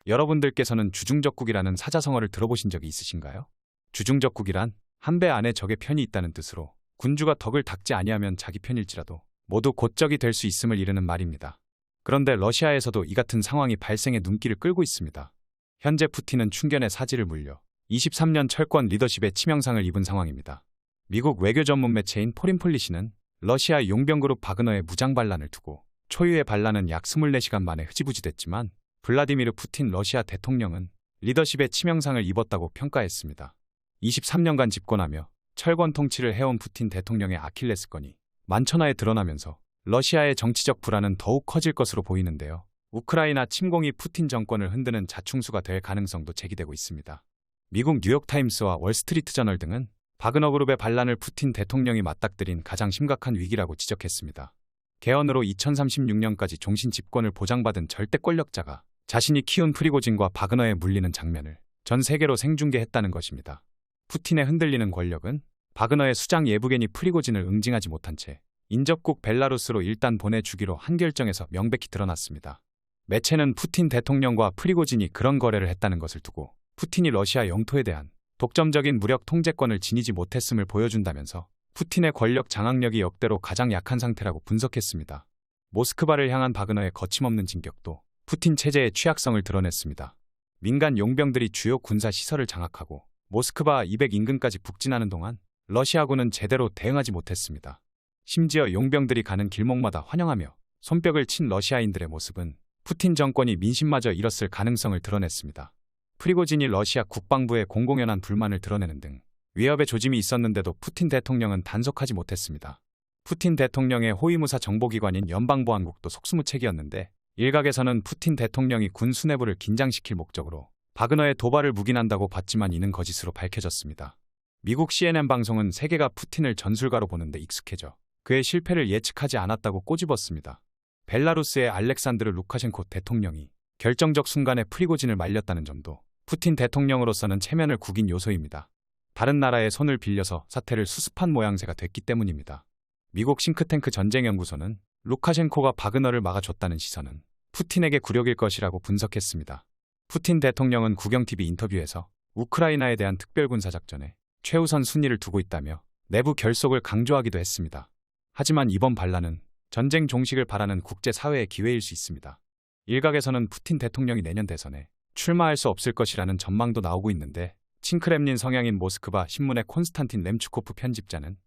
여러분들께서는 주중적국이라는 사자성어를 들어보신 적이 있으신가요? 주중적국이란 한 배 안에 적의 편이 있다는 뜻으로 군주가 덕을 닦지 아니하면 자기 편일지라도 모두 곧 적이 될 수 있음을 이르는 말입니다. 그런데 러시아에서도 이 같은 상황이 발생해 눈길을 끌고 있습니다. 현재 푸틴은 충견의 사지를 물려 23년 철권 리더십의 치명상을 입은 상황입니다. 미국 외교 전문 매체인 포린폴리시는 러시아 용병그룹 바그너의 무장 반란을 두고 초유의 반란은 약 24시간 만에 흐지부지됐지만 블라디미르 푸틴 러시아 대통령은 리더십의 치명상을 입었다고 평가했습니다. 23년간 집권하며 철권 통치를 해온 푸틴 대통령의 아킬레스건이 만천하에 드러나면서 러시아의 정치적 불안은 더욱 커질 것으로 보이는데요. 우크라이나 침공이 푸틴 정권을 흔드는 자충수가 될 가능성도 제기되고 있습니다. 미국 뉴욕타임스와 월스트리트저널 등은 바그너 그룹의 반란을 푸틴 대통령이 맞닥뜨린 가장 심각한 위기라고 지적했습니다. 개헌으로 2036년까지 종신 집권을 보장받은 절대 권력자가 자신이 키운 프리고진과 바그너에 물리는 장면을 전 세계로 생중계했다는 것입니다. 푸틴의 흔들리는 권력은 바그너의 수장 예부겐이 프리고진을 응징하지 못한 채 인접국 벨라루스로 일단 보내주기로 한 결정에서 명백히 드러났습니다. 매체는 푸틴 대통령과 프리고진이 그런 거래를 했다는 것을 두고 푸틴이 러시아 영토에 대한 독점적인 무력 통제권을 지니지 못했음을 보여준다면서 푸틴의 권력 장악력이 역대로 가장 약한 상태라고 분석했습니다. 모스크바를 향한 바그너의 거침없는 진격도 푸틴 체제의 취약성을 드러냈습니다. 민간 용병들이 주요 군사 시설을 장악하고 모스크바 200 인근까지 북진하는 동안 러시아군은 제대로 대응하지 못했습니다. 심지어 용병들이 가는 길목마다 환영하며 손뼉을 친 러시아인들의 모습은 푸틴 정권이 민심마저 잃었을 가능성을 드러냈습니다. 프리고진이 러시아 국방부에 공공연한 불만을 드러내는 등 위협의 조짐이 있었는데도 푸틴 대통령은 단속하지 못했습니다. 푸틴 대통령의 호위무사 정보기관인 연방보안국도 속수무책이었는데 일각에서는 푸틴 대통령이 군 수뇌부를 긴장시킬 목적으로 바그너의 도발을 묵인한다고 봤지만 이는 거짓으로 밝혀졌습니다. 미국 CNN 방송은 세계가 푸틴을 전술가로 보는데 익숙해져 그의 실패를 예측하지 않았다고 꼬집었습니다. 벨라루스의 알렉산드르 루카셴코 대통령이 결정적 순간에 프리고진을 말렸다는 점도 푸틴 대통령으로서는 체면을 구긴 요소입니다. 다른 나라의 손을 빌려서 사태를 수습한 모양새가 됐기 때문입니다. 미국 싱크탱크 전쟁연구소는 루카셴코가 바그너를 막아줬다는 시선은 푸틴에게 굴욕일 것이라고 분석했습니다. 푸틴 대통령은 국영TV 인터뷰에서 우크라이나에 대한 특별군사작전에 최우선 순위를 두고 있다며 내부 결속을 강조하기도 했습니다. 하지만 이번 반란은 전쟁 종식을 바라는 국제사회의 기회일 수 있습니다. 일각에서는 푸틴 대통령이 내년 대선에 출마할 수 없을 것이라는 전망도 나오고 있는데 친크렘린 성향인 모스크바 신문의 콘스탄틴 렘추코프 편집자는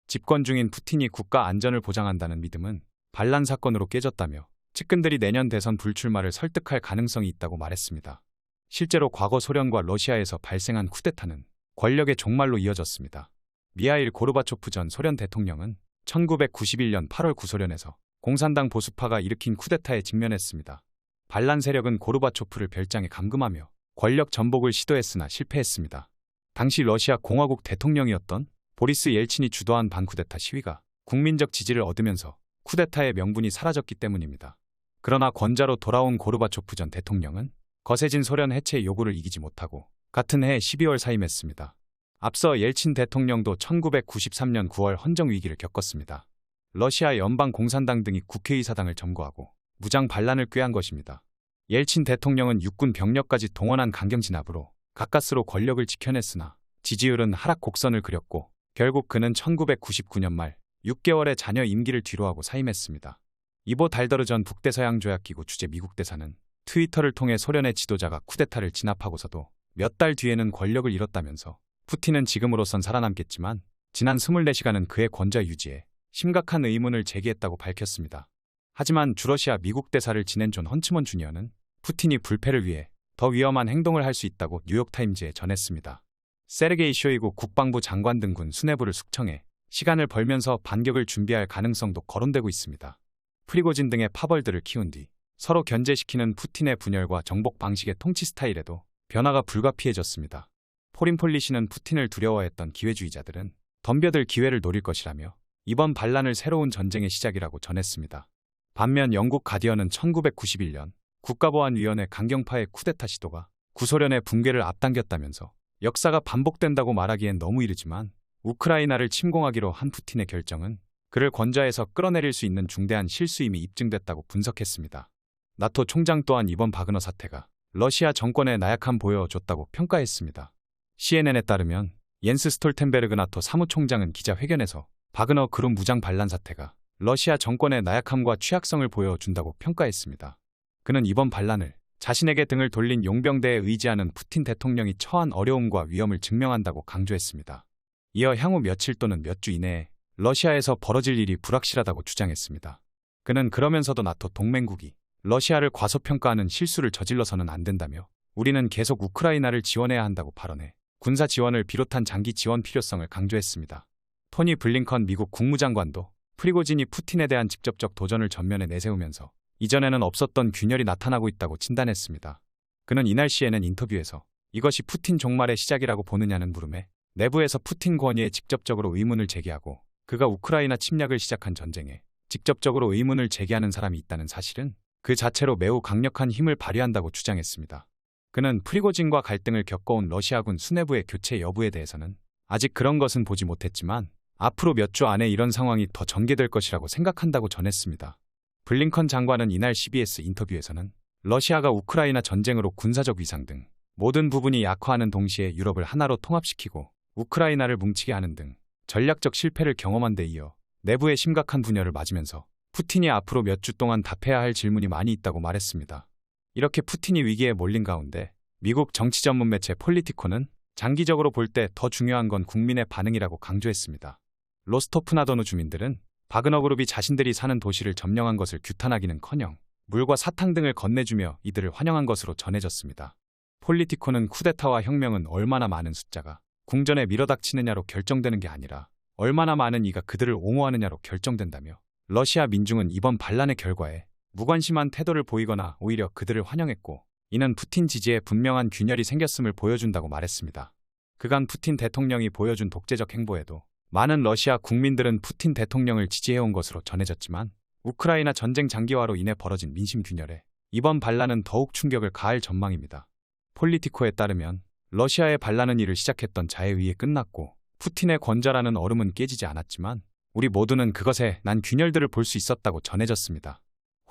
집권 중인 푸틴이 국가 안전을 보장한다는 믿음은 반란 사건으로 깨졌다며 측근들이 내년 대선 불출마를 설득할 가능성이 있다고 말했습니다. 실제로 과거 소련과 러시아에서 발생한 쿠데타는 권력의 종말로 이어졌습니다. 미하일 고르바초프 전 소련 대통령은 1991년 8월 구소련에서 공산당 보수파가 일으킨 쿠데타에 직면했습니다. 반란 세력은 고르바초프를 별장에 감금하며 권력 전복을 시도했으나 실패했습니다. 당시 러시아 공화국 대통령이었던 보리스 옐친이 주도한 반쿠데타 시위가 국민적 지지를 얻으면서 쿠데타의 명분이 사라졌기 때문입니다. 그러나 권자로 돌아온 고르바초프 전 대통령은 거세진 소련 해체 요구를 이기지 못하고 같은 해 12월 사임했습니다. 앞서 옐친 대통령도 1993년 9월 헌정위기를 겪었습니다. 러시아 연방공산당 등이 국회의사당을 점거하고 무장 반란을 꾀한 것입니다. 옐친 대통령은 육군 병력까지 동원한 강경 진압으로 가까스로 권력을 지켜냈으나 지지율은 하락 곡선을 그렸고 결국 그는 1999년 말 6개월의 자녀 임기를 뒤로하고 사임했습니다. 이보 달더르 전 북대서양조약기구 주재 미국 대사는 트위터를 통해 소련의 지도자가 쿠데타를 진압하고서도 몇 달 뒤에는 권력을 잃었다면서 푸틴은 지금으로선 살아남겠지만 지난 24시간은 그의 권좌 유지에 심각한 의문을 제기했다고 밝혔습니다. 하지만 주러시아 미국 대사를 지낸 존 헌츠먼 주니어는 푸틴이 불패를 위해 더 위험한 행동을 할 수 있다고 뉴욕타임즈에 전했습니다. 세르게이 쇼이구 국방부 장관 등 군 수뇌부를 숙청해 시간을 벌면서 반격을 준비할 가능성도 거론되고 있습니다. 프리고진 등의 파벌들을 키운 뒤 서로 견제시키는 푸틴의 분열과 정복 방식의 통치 스타일에도 변화가 불가피해졌습니다. 포린폴리시는 푸틴을 두려워했던 기회주의자들은 덤벼들 기회를 노릴 것이라며 이번 반란을 새로운 전쟁의 시작이라고 전했습니다. 반면 영국 가디언은 1991년 국가보안위원회 강경파의 쿠데타 시도가 구소련의 붕괴를 앞당겼다면서 역사가 반복된다고 말하기엔 너무 이르지만 우크라이나를 침공하기로 한 푸틴의 결정은 그를 권좌에서 끌어내릴 수 있는 중대한 실수임이 입증됐다고 분석했습니다. 나토 총장 또한 이번 바그너 사태가 러시아 정권의 나약함 보여줬다고 평가했습니다. CNN에 따르면 옌스 스톨텐베르그 나토 사무총장은 기자회견에서 바그너 그룹 무장 반란 사태가 러시아 정권의 나약함과 취약성을 보여준다고 평가했습니다. 그는 이번 반란을 자신에게 등을 돌린 용병대에 의지하는 푸틴 대통령이 처한 어려움과 위험을 증명한다고 강조했습니다. 이어 향후 며칠 또는 몇 주 이내에 러시아에서 벌어질 일이 불확실하다고 주장했습니다. 그는 그러면서도 나토 동맹국이 러시아를 과소평가하는 실수를 저질러서는 안 된다며 우리는 계속 우크라이나를 지원해야 한다고 발언해 군사 지원을 비롯한 장기 지원 필요성을 강조했습니다. 토니 블링컨 미국 국무장관도 프리고진이 푸틴에 대한 직접적 도전을 전면에 내세우면서 이전에는 없었던 균열이 나타나고 있다고 진단했습니다. 그는 이날 CNN 인터뷰에서 이것이 푸틴 종말의 시작이라고 보느냐는 물음에 내부에서 푸틴 권위에 직접적으로 의문을 제기하고 그가 우크라이나 침략을 시작한 전쟁에 직접적으로 의문을 제기하는 사람이 있다는 사실은 그 자체로 매우 강력한 힘을 발휘한다고 주장했습니다. 그는 프리고진과 갈등을 겪어온 러시아군 수뇌부의 교체 여부에 대해서는 아직 그런 것은 보지 못했지만 앞으로 몇 주 안에 이런 상황이 더 전개될 것이라고 생각한다고 전했습니다. 블링컨 장관은 이날 CBS 인터뷰에서는 러시아가 우크라이나 전쟁으로 군사적 위상 등 모든 부분이 약화하는 동시에 유럽을 하나로 통합시키고 우크라이나를 뭉치게 하는 등 전략적 실패를 경험한 데 이어 내부의 심각한 분열을 맞으면서 푸틴이 앞으로 몇 주 동안 답해야 할 질문이 많이 있다고 말했습니다. 이렇게 푸틴이 위기에 몰린 가운데 미국 정치 전문 매체 폴리티코는 장기적으로 볼 때 더 중요한 건 국민의 반응이라고 강조했습니다. 로스토프나도누 주민들은 바그너 그룹이 자신들이 사는 도시를 점령한 것을 규탄하기는커녕 물과 사탕 등을 건네주며 이들을 환영한 것으로 전해졌습니다. 폴리티코는 쿠데타와 혁명은 얼마나 많은 숫자가 궁전에 밀어닥치느냐로 결정되는 게 아니라 얼마나 많은 이가 그들을 옹호하느냐로 결정된다며 러시아 민중은 이번 반란의 결과에 무관심한 태도를 보이거나 오히려 그들을 환영했고 이는 푸틴 지지에 분명한 균열이 생겼음을 보여준다고 말했습니다. 그간 푸틴 대통령이 보여준 독재적 행보에도 많은 러시아 국민들은 푸틴 대통령을 지지해온 것으로 전해졌지만 우크라이나 전쟁 장기화로 인해 벌어진 민심 균열에 이번 반란은 더욱 충격을 가할 전망입니다. 폴리티코에 따르면 러시아의 반란은 이를 시작했던 자에 의해 끝났고 푸틴의 권좌라는 얼음은 깨지지 않았지만 우리 모두는 그것에 난 균열들을 볼 수 있었다고 전해졌습니다.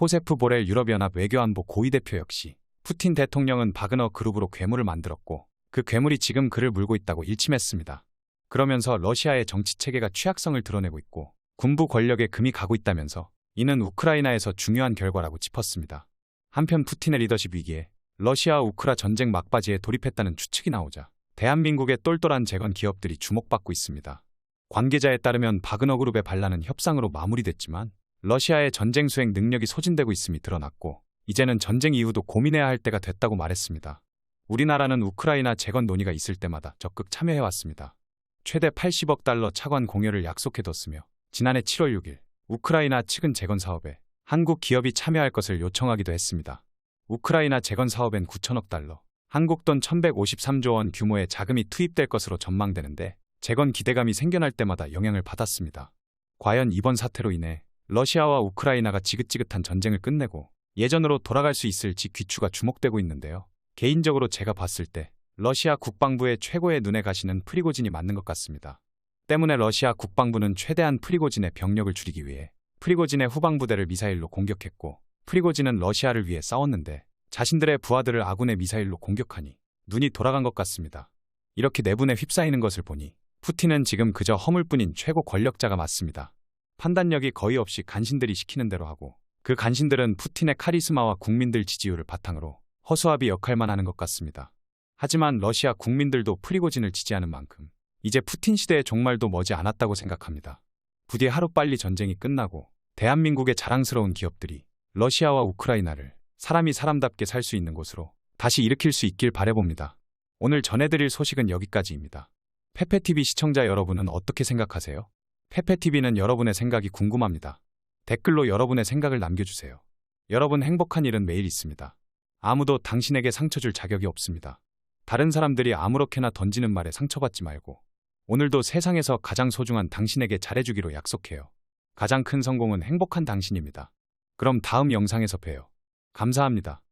호세프 보렐 유럽연합 외교안보 고위대표 역시 푸틴 대통령은 바그너 그룹으로 괴물을 만들었고 그 괴물이 지금 그를 물고 있다고 일침했습니다. 그러면서 러시아의 정치체계가 취약성을 드러내고 있고 군부 권력에 금이 가고 있다면서 이는 우크라이나에서 중요한 결과라고 짚었습니다. 한편 푸틴의 리더십 위기에 러시아와 우크라 전쟁 막바지에 돌입했다는 추측이 나오자 대한민국의 똘똘한 재건 기업들이 주목받고 있습니다. 관계자에 따르면 바그너 그룹의 반란은 협상으로 마무리됐지만 러시아의 전쟁 수행 능력이 소진되고 있음이 드러났고 이제는 전쟁 이후도 고민해야 할 때가 됐다고 말했습니다. 우리나라는 우크라이나 재건 논의가 있을 때마다 적극 참여해왔습니다. 최대 80억 달러 차관 공여를 약속해뒀으며 지난해 7월 6일 우크라이나 측은 재건 사업에 한국 기업이 참여할 것을 요청하기도 했습니다. 우크라이나 재건 사업엔 9천억 달러, 한국 돈 1153조 원 규모의 자금이 투입될 것으로 전망되는데 재건 기대감이 생겨날 때마다 영향을 받았습니다. 과연 이번 사태로 인해 러시아와 우크라이나가 지긋지긋한 전쟁을 끝내고 예전으로 돌아갈 수 있을지 귀추가 주목되고 있는데요. 개인적으로 제가 봤을 때 러시아 국방부의 최고의 눈에 가시는 프리고진이 맞는 것 같습니다. 때문에 러시아 국방부는 최대한 프리고진의 병력을 줄이기 위해 프리고진의 후방부대를 미사일로 공격했고 프리고진은 러시아를 위해 싸웠는데 자신들의 부하들을 아군의 미사일로 공격하니 눈이 돌아간 것 같습니다. 이렇게 내분에 휩싸이는 것을 보니 푸틴은 지금 그저 허물뿐인 최고 권력자가 맞습니다. 판단력이 거의 없이 간신들이 시키는 대로 하고 그 간신들은 푸틴의 카리스마와 국민들 지지율을 바탕으로 허수아비 역할만 하는 것 같습니다. 하지만 러시아 국민들도 프리고진을 지지하는 만큼 이제 푸틴 시대의 종말도 머지 않았다고 생각합니다. 부디 하루빨리 전쟁이 끝나고 대한민국의 자랑스러운 기업들이 러시아와 우크라이나를 사람이 사람답게 살 수 있는 곳으로 다시 일으킬 수 있길 바라봅니다. 오늘 전해드릴 소식은 여기까지입니다. 페페TV 시청자 여러분은 어떻게 생각하세요? 페페TV는 여러분의 생각이 궁금합니다. 댓글로 여러분의 생각을 남겨주세요. 여러분 행복한 일은 매일 있습니다. 아무도 당신에게 상처 줄 자격이 없습니다. 다른 사람들이 아무렇게나 던지는 말에 상처받지 말고 오늘도 세상에서 가장 소중한 당신에게 잘해주기로 약속해요. 가장 큰 성공은 행복한 당신입니다. 그럼 다음 영상에서 봬요. 감사합니다.